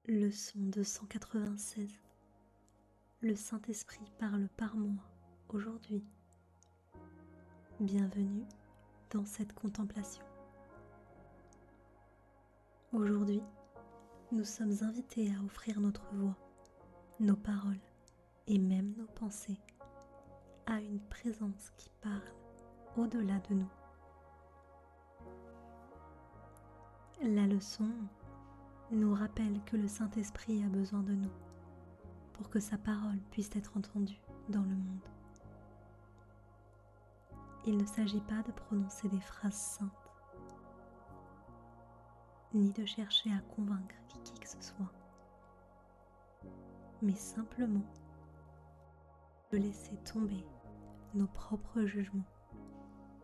Leçon 296. Le Saint-Esprit parle par moi aujourd'hui. Bienvenue dans cette contemplation. Aujourd'hui, nous sommes invités à offrir notre voix, nos paroles et même nos pensées à une présence qui parle au-delà de nous. La leçon nous rappelle que le Saint-Esprit a besoin de nous pour que sa parole puisse être entendue dans le monde. Il ne s'agit pas de prononcer des phrases saintes, ni de chercher à convaincre qui que ce soit, mais simplement de laisser tomber nos propres jugements,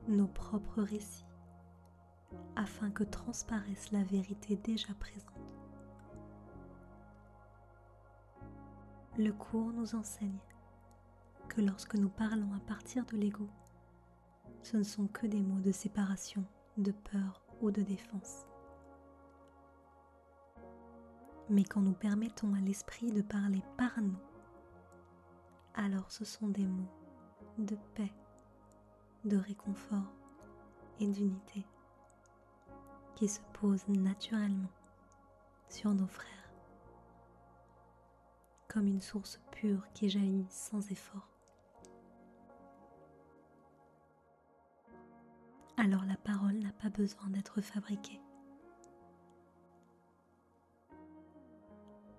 nos propres récits, afin que transparaisse la vérité déjà présente. Le cours nous enseigne que lorsque nous parlons à partir de l'ego, ce ne sont que des mots de séparation, de peur ou de défense. Mais quand nous permettons à l'esprit de parler par nous, alors ce sont des mots de paix, de réconfort et d'unité qui se posent naturellement sur nos frères, comme une source pure qui jaillit sans effort. Alors la parole n'a pas besoin d'être fabriquée.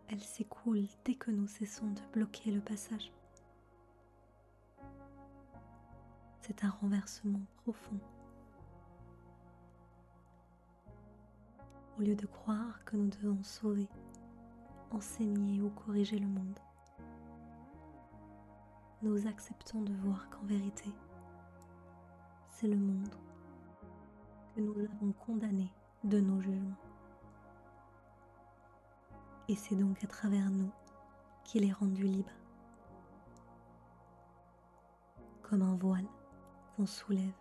Elle s'écoule dès que nous cessons de bloquer le passage. C'est un renversement profond. Au lieu de croire que nous devons sauver, enseigner ou corriger le monde, nous acceptons de voir qu'en vérité, c'est le monde que nous avons condamné de nos jugements. Et c'est donc à travers nous qu'il est rendu libre. Comme un voile qu'on soulève,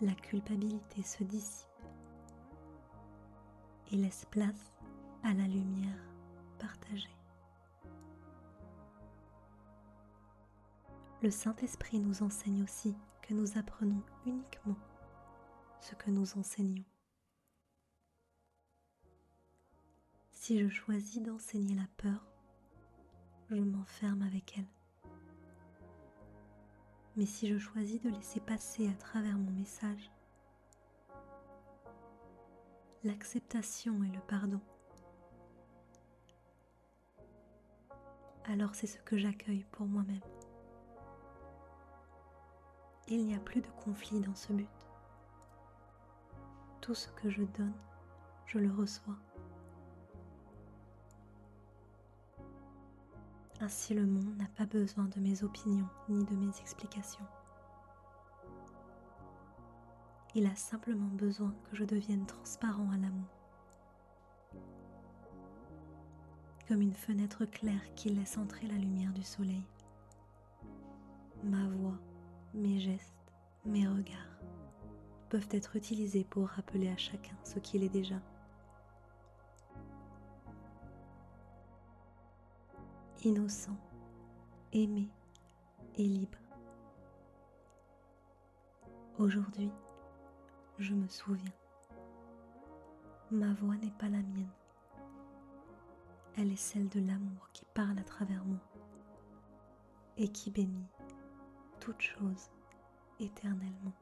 la culpabilité se dissipe et laisse place à la lumière partagée. Le Saint-Esprit nous enseigne aussi que nous apprenons uniquement ce que nous enseignons. Si je choisis d'enseigner la peur, je m'enferme avec elle. Mais si je choisis de laisser passer à travers mon message l'acceptation et le pardon, alors c'est ce que j'accueille pour moi-même. Il n'y a plus de conflit dans ce but. Tout ce que je donne, je le reçois. Ainsi le monde n'a pas besoin de mes opinions ni de mes explications. Il a simplement besoin que je devienne transparent à l'amour. Comme une fenêtre claire qui laisse entrer la lumière du soleil. Ma voix, mes gestes, mes regards peuvent être utilisés pour rappeler à chacun ce qu'il est déjà. Innocent, aimé et libre. Aujourd'hui, je me souviens. Ma voix n'est pas la mienne. Elle est celle de l'amour qui parle à travers moi et qui bénit toute chose éternellement.